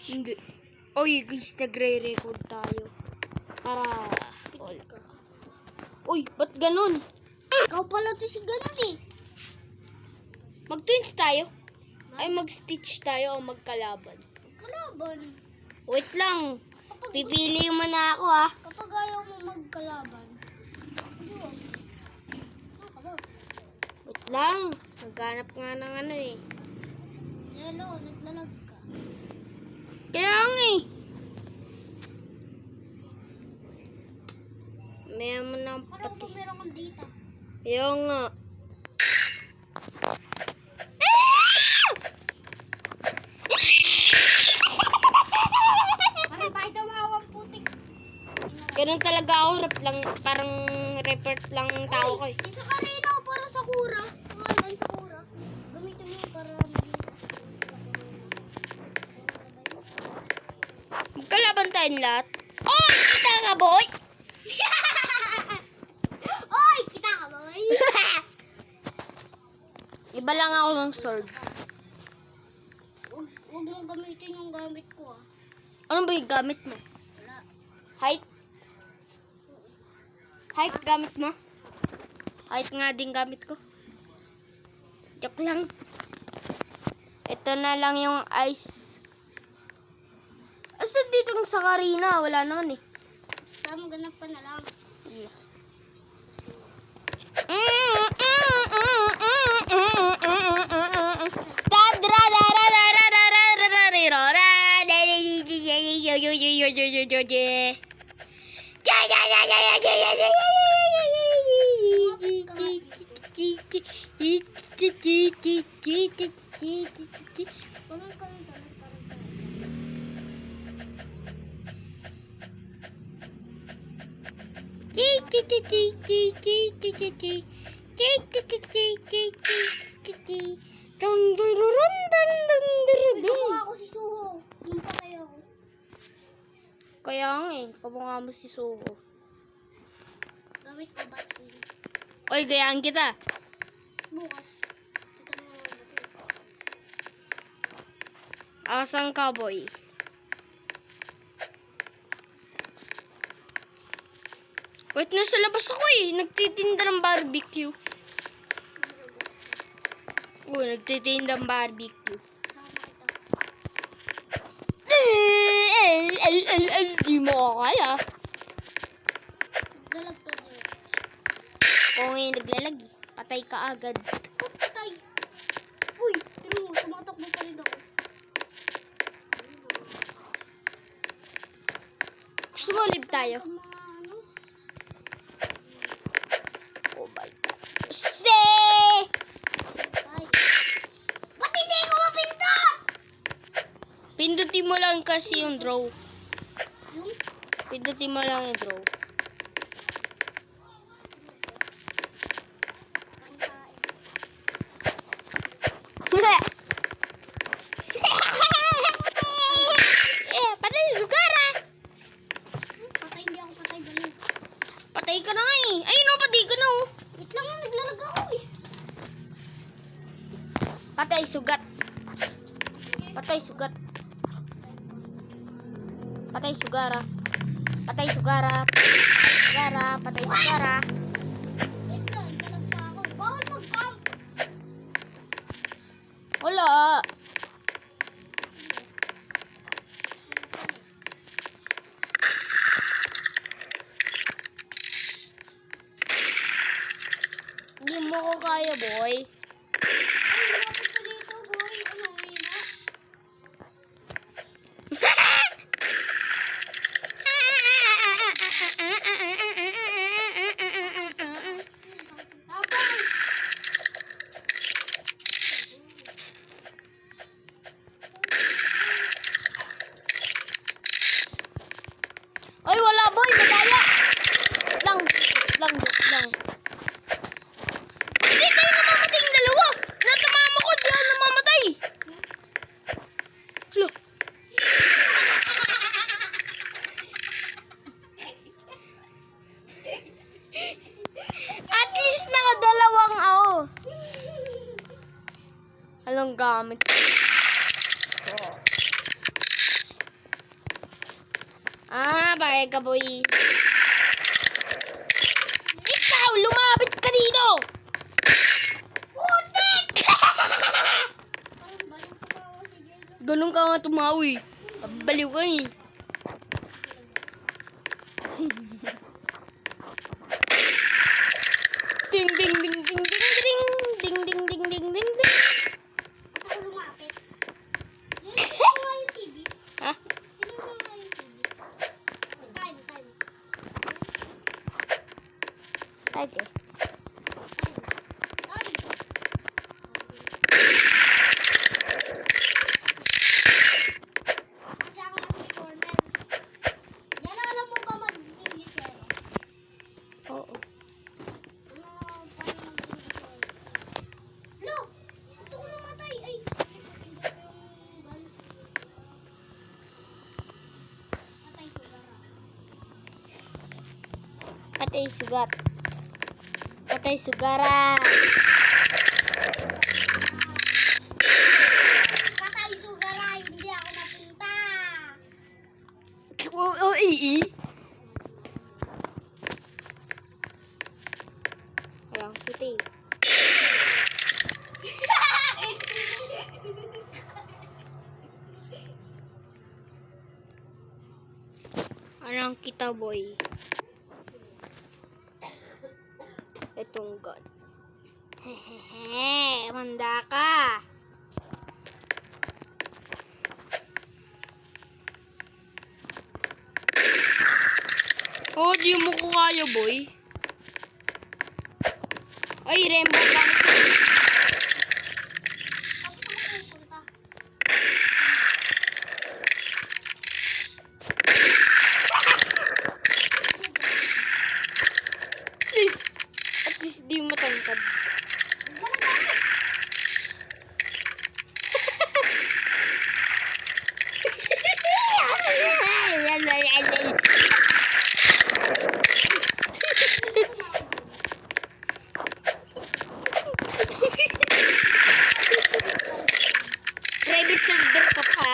Hindi. Oy, guys, nagre-record tayo. Para all ka. Uy, ba't ganun? Ikaw pala to si ganun eh. Mag-twins tayo? Ay, mag-stitch tayo o magkalaban? Kalaban. Wait lang. Pipili mo na ako ah. Kapag ayaw mo magkalaban. Yun. Wait lang. Naghanap nga ng ano eh. Jello, naglalag ka. Kaya nga eh. May mo ng Parang pati. kung meron kang data. Kaya nga. Parang kahit umawang putik. Ganun talaga ako. Rap lang, parang report lang tao ko eh. Isa ka rin ako parang Sakura. Pangalan Sakura. Gamitin mo yun para maging Magkalaban tayong lahat. Oh, kita ka boy! Oy! Kita ka boy! Iba lang ako ng sword. Huwag mo gamitin yung gamit ko ah. Ano ba yung gamit mo? Wala. Height? Height gamit mo? Height nga din gamit ko. Joke lang. Ito na lang yung ice. Asa dito sa Karina? Wala naman eh. Basta maganap ka na lang. Yeah. Parang parang talag, parang talag. Ikaw ako si Suho. Yung patay ako. Kaya nga eh, kabunga mo si Suho. Gamit ko bats din. Oy, gayaan kita. Bukas. Ito na mga bato. Asang cowboy. Wait, nasa labas ako eh. Nagtitinda ng barbecue. Uy, nagtitinda ng barbecue. Sama kita. Di mo ako kaya. Dalag ka dyan. Kung ngayon naglalag eh. Patay ka agad. Patay. Uy, pero mo, tumatakbo pa rin ako. Gusto mo live tayo? Ang mga ano. Oh my God. Say! Ay. Ba't hindi ko mapindot? Pindutin mo lang kasi yung draw. Yung? Pindutin mo lang yung draw. Patay yung sugara. Patay, hindi ako patay ganun. Patay ka na nga eh. Ayun o, patay ka na oh. Wait lang, naglalag ako eh. Patay sugat. Patay sugat. Patay sugara. Patay sugara. Sugara. Patay sugara. Wait lang, naglalag pa ako. Bawal mag-camp. Wala. Hindi mo ko kaya, boy. Ay, lumapit ka dito, boy. Ano, Rina? Tapang! Ay, wala, boy. Madaya. Lang. Lang. Lang. Hindi tayo namamating bagay ka, boy. Ikaw, lumapit ka dito! Putik! Parang balik ko pa ako si Jello. Ganun ka nga tumawi. Baliw ka eh. Ding ding ding ding ding ding ding ding ding ding ding ding. At ako lumapit. Yun, sino nga yung TV? Ha? Sino nga yung TV? Time. Ay, eh. Kasi ako nasa may corner. Yan, alam mo ba mag-English eh? Oo. Ano, paano mag-English eh? Lo! Ito ko namatay! Ay! Yung guns. Patay ko gara. Patay sugat. Patay sugara. Patay sugara! Hindi ako napunta! Oo, ii. Ayan, kitty. Anong kita, boy? Itong gun. Hehehe, manda ka. Oh, di mo ko kaya, boy. Ay, Rainbow Bank. Tapos ako pupunta. At least di matangkad. Private server ka pa.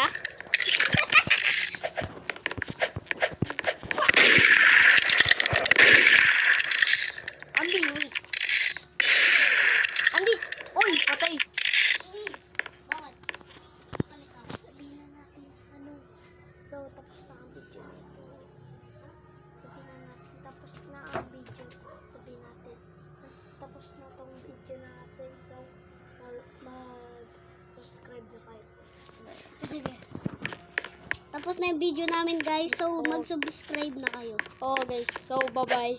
Andi, wait. Andi! Oy, patay. Bakit? Halika, sabihin na natin ano. So, tapos na ang video nito. Sabihin na natin, tapos na ang video. Sabihin natin, tapos na tong video natin. So, mag-subscribe na kayo. Sige. Tapos na yung video namin guys. So, mag-subscribe na kayo. Oh, guys. So, bye-bye.